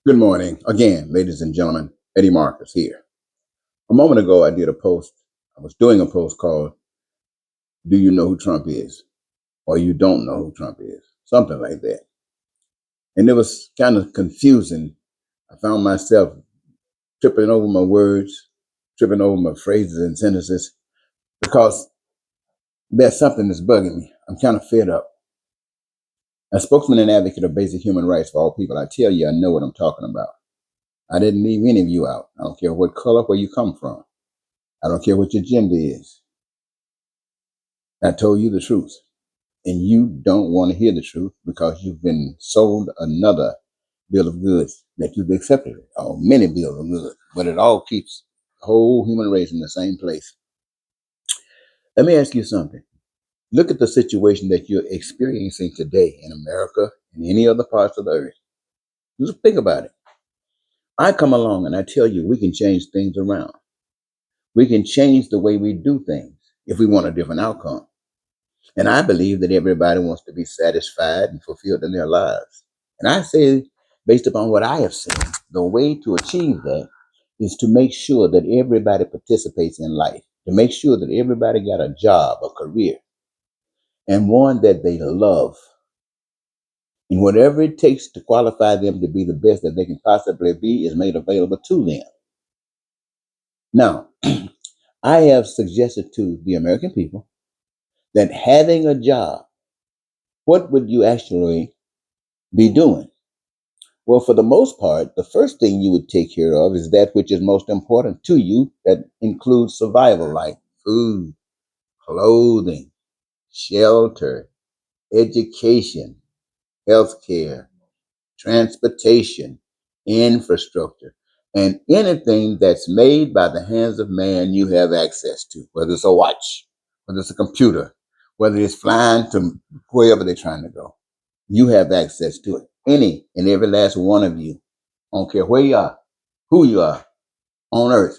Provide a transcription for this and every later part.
Good morning again, ladies and gentlemen. Eddie Marcus here. A moment ago, I did a post. I was doing a post called "Do You Know Who Trump Is?" or "You Don't Know Who Trump Is?" Something like that. And it was kind of confusing. I found myself tripping over my words, tripping over my phrases and sentences because there's something that's bugging me. I'm kind of fed up. A spokesman and advocate of basic human rights for all people, I tell you, I know what I'm talking about. I didn't leave any of you out. I don't care what color, where you come from. I don't care what your gender is. I told you the truth. And you don't want to hear the truth because you've been sold another bill of goods that you've accepted, or many bills of goods, but it all keeps the whole human race in the same place. Let me ask you something. Look at the situation that you're experiencing today in America and any other parts of the earth. Just think about it. I come along and I tell you we can change things around. We can change the way we do things if we want a different outcome. And I believe that everybody wants to be satisfied and fulfilled in their lives. And I say, based upon what I have seen, the way to achieve that is to make sure that everybody participates in life, to make sure that everybody got a job, a career, and one that they love. And whatever it takes to qualify them to be the best that they can possibly be is made available to them. Now, I have suggested to the American people that having a job, what would you actually be doing? Well, for the most part, the first thing you would take care of is that which is most important to you, that includes survival, like food, clothing, shelter, education, healthcare, transportation, infrastructure, and anything that's made by the hands of man you have access to, whether it's a watch, whether it's a computer, whether it's flying to wherever they're trying to go. You have access to it. Any and every last one of you. I don't care where you are, who you are on earth.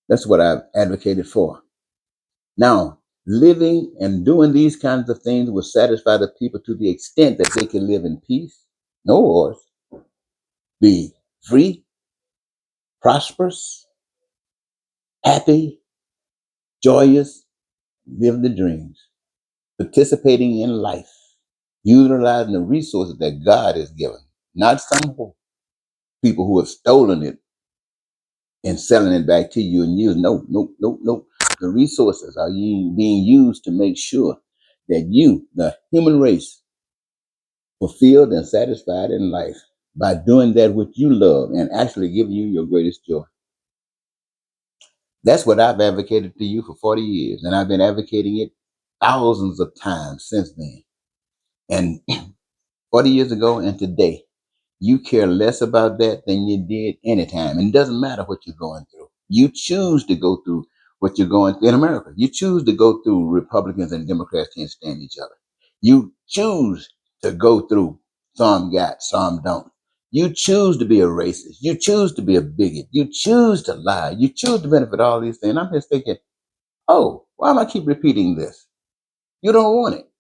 That's what I've advocated for. Now, living and doing these kinds of things will satisfy the people to the extent that they can live in peace, no wars, be free, prosperous, happy, joyous, live the dreams, participating in life, utilizing the resources that God has given, not some people who have stolen it and selling it back to you and you. No, no, no, no. The resources are being used to make sure that you, the human race, fulfilled and satisfied in life by doing that which you love and actually giving you your greatest joy. That's what I've advocated to you for 40 years, and I've been advocating it thousands of times since then. And 40 years ago and today, you care less about that than you did any time. And it doesn't matter what you're going through. You choose to go through what you're going through in America. You choose to go through Republicans and Democrats can't stand each other. You choose to go through some got, some don't. You choose to be a racist. You choose to be a bigot. You choose to lie. You choose to benefit all these things. I'm just thinking, oh, why am I keep repeating this? You don't want it.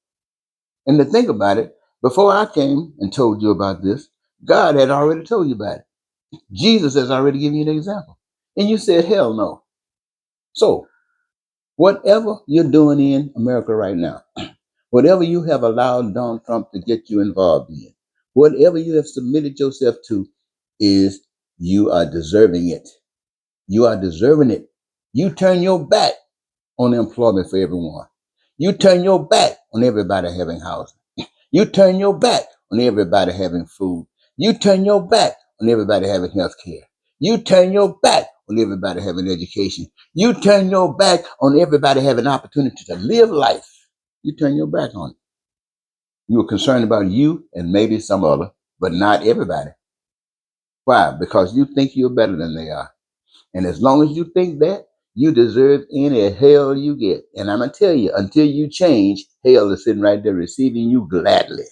And to think about it, before I came and told you about this, God had already told you about it. Jesus has already given you an example. And you said, hell no. So, whatever you're doing in America right now, whatever you have allowed Donald Trump to get you involved in, whatever you have submitted yourself to, is you are deserving it. You are deserving it. You turn your back on employment for everyone. You turn your back on everybody having housing. You turn your back on everybody having food. You turn your back on everybody having health care. You turn your back on everybody having education. You turn your back on everybody having opportunity to live life. You turn your back on it. You were concerned about you and maybe some other, but not everybody. Why? Because you think you're better than they are. And as long as you think that, you deserve any hell you get. And I'm going to tell you, until you change, hell is sitting right there receiving you gladly.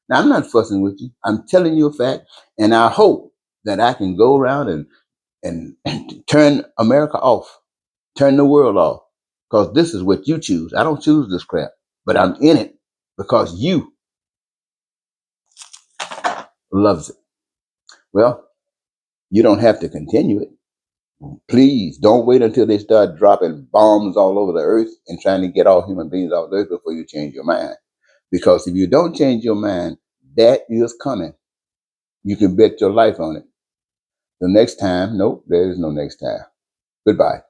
Now, I'm not fussing with you. I'm telling you a fact. And I hope that I can go around and turn America off, turn the world off, because this is what you choose. I don't choose this crap, but I'm in it because you loves it. Well, you don't have to continue it. Please don't wait until they start dropping bombs all over the earth and trying to get all human beings off the earth before you change your mind. Because if you don't change your mind, that is coming. You can bet your life on it. The next time, nope, there is no next time. Goodbye.